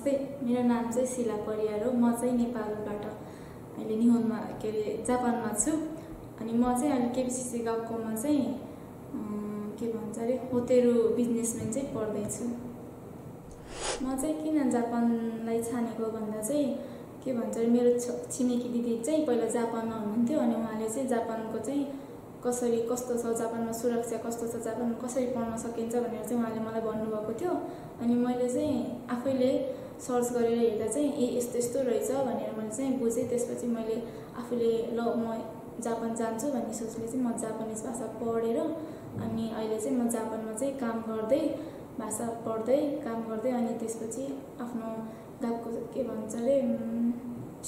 नमस्ते, मेरो नाम चाहिँ शिला परियार हो। म चाहिँ नेपालबाट अहिले निहोनमा के अरे जापानमा छु। अनि म चाहिँ अहिले केपिसिसी गाउँकोमा चाहिँ के भन्छ अरे होटेल बिजनेसम्यान चाहिँ पढ्दैछु। म चाहिँ किन जापानलाई छानेको भन्दा चाहिँ के भन्छ अरे मेरो छिमेकी दिदी चाहिँ पहिला जापानमा हुनुहुन्थ्यो। अनि उहाँले चाहिँ जापानको चाहिँ कसरी कस्तो छ, जापानमा सुरक्षा कस्तो छ, जापानमा कसरी पढ्न सकिन्छ भनेर चाहिँ उहाँले मलाई भन्नुभएको थियो। अनि मैले चाहिँ आफैले सर्च गरेर हेर्दा चाहिँ यस्तो यस्तो रहेछ भनेर मैले चाहिँ बुझेँ। त्यसपछि मैले आफूले ल म जापान जान्छु भन्ने सोचले चाहिँ म जापानिज भाषा पढेर अनि अहिले चाहिँ म जापानमा चाहिँ काम गर्दै भाषा पढ्दै काम गर्दै अनि त्यसपछि आफ्नो गाउँको के भन्छ अरे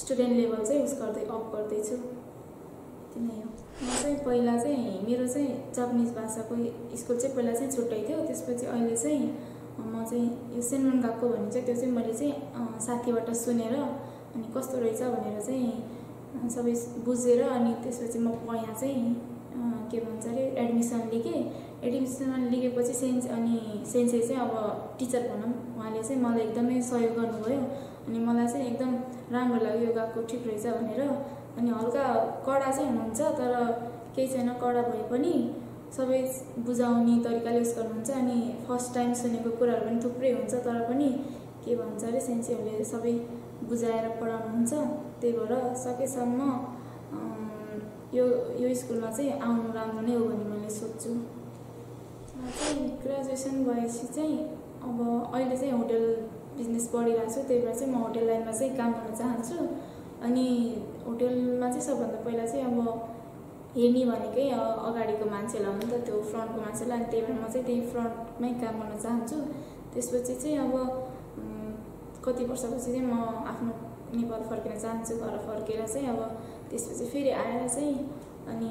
स्टुडेन्ट लेभल चाहिँ उस गर्दै अप गर्दैछु। यति नै हो। म चाहिँ पहिला चाहिँ मेरो चाहिँ जापानिज भाषाको स्कुल चाहिँ पहिला चाहिँ छुट्टै थियो। त्यसपछि अहिले चाहिँ म चाहिँ यो सेन्मन गएको भनिन्छ, त्यो चाहिँ मैले चाहिँ साथीबाट सुनेर अनि कस्तो रहेछ भनेर चाहिँ सबै बुझेर अनि त्यसपछि म यहाँ चाहिँ के भन्छ अरे एडमिसन लिएँ। एडमिसन लिएपछि सेन्से चाहिँ अब टिचर भनौँ, उहाँले चाहिँ मलाई एकदमै सहयोग गर्नुभयो। अनि मलाई चाहिँ एकदम राम्रो लाग्यो, यो गएको ठिक रहेछ भनेर। अनि हल्का कडा चाहिँ हुनुहुन्छ, तर केही छैन, कडा भए पनि सबै बुझाउने तरिकाले उस गर्नुहुन्छ। अनि फर्स्ट टाइम सुनेको कुराहरू पनि थुप्रै हुन्छ, तर पनि के भन्छ अरे सेन्सेहरूले सबै बुझाएर पढाउनुहुन्छ। त्यही भएर सकेसम्म यो स्कुलमा चाहिँ आउनु राम्रो नै हो भन्ने मैले सोच्छु। म चाहिँ ग्रेजुएसन भएपछि चाहिँ अब अहिले चाहिँ होटल बिजनेस पढिरहेको छु। त्यही भएर चाहिँ म होटल लाइनमा चाहिँ काम गर्न चाहन्छु। अनि होटलमा चाहिँ सबभन्दा पहिला चाहिँ अब हेर्ने भनेकै अगाडिको मान्छेलाई हो नि त, त्यो फ्रन्टको मान्छेलाई। अनि त्यही भएर म चाहिँ त्यही फ्रन्टमै काम गर्न चाहन्छु। त्यसपछि चाहिँ अब कति वर्षपछि चाहिँ म आफ्नो नेपाल फर्किन चाहन्छु। घर फर्केर चाहिँ अब त्यसपछि फेरि आएर चाहिँ अनि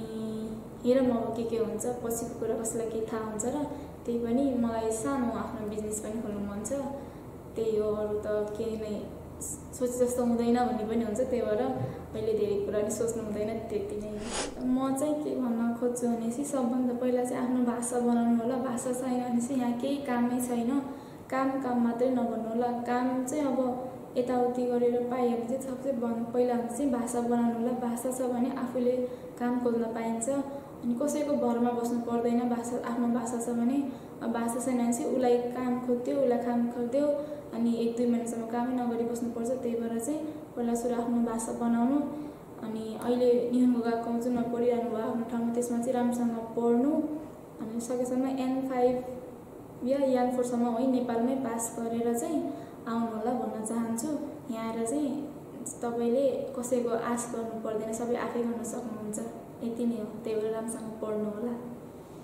हेरौँ अब के हुन्छ, पछिको कुरा कसैलाई के थाहा हुन्छ। र त्यही पनि मलाई सानो आफ्नो बिजनेस पनि खोल्नु मन छ। त्यही हो, अरू त केही नै सोचे जस्तो हुँदैन भन्ने पनि हुन्छ। त्यही भएर अहिले धेरै कुरा नि सोच्नु हुँदैन, त्यति नै। म चाहिँ के भन्न खोज्छु भनेपछि सबभन्दा पहिला चाहिँ आफ्नो भाषा बनाउनु होला। भाषा छैन भने चाहिँ यहाँ केही कामै छैन। काम मात्रै नभन्नु होला। काम चाहिँ अब यताउति गरेर पाइयो भने चाहिँ सबसे पहिला चाहिँ भाषा बनाउनु होला। भाषा छ भने आफूले काम खोज्न पाइन्छ। अनि कसैको भरमा बस्नु पर्दैन। आफ्नो भाषा छ भने, भाषा छैन भने चाहिँ उसलाई काम खोज्यो, उसलाई काम खोज्यो अनि 1-2 महिनासम्म कामै नगरी बस्नुपर्छ। त्यही भएर चाहिँ पहिला सुरु आफ्नो भाषा बनाउनु। अनि अहिले निहुनको गएको जुन पढिरहनु भयो आफ्नो ठाउँमा, त्यसमा चाहिँ राम्रोसँग पढ्नु। अनि सकेसम्म N5 या N4सम्म है नेपालमै पास गरेर चाहिँ आउनु होला भन्न चाहन्छु। यहाँ आएर चाहिँ तपाईँले कसैको आश गर्नु पर्दैन, सबै आफै गर्न सक्नुहुन्छ। यति नै हो। त्यही भएर राम्रोसँग पढ्नु होला।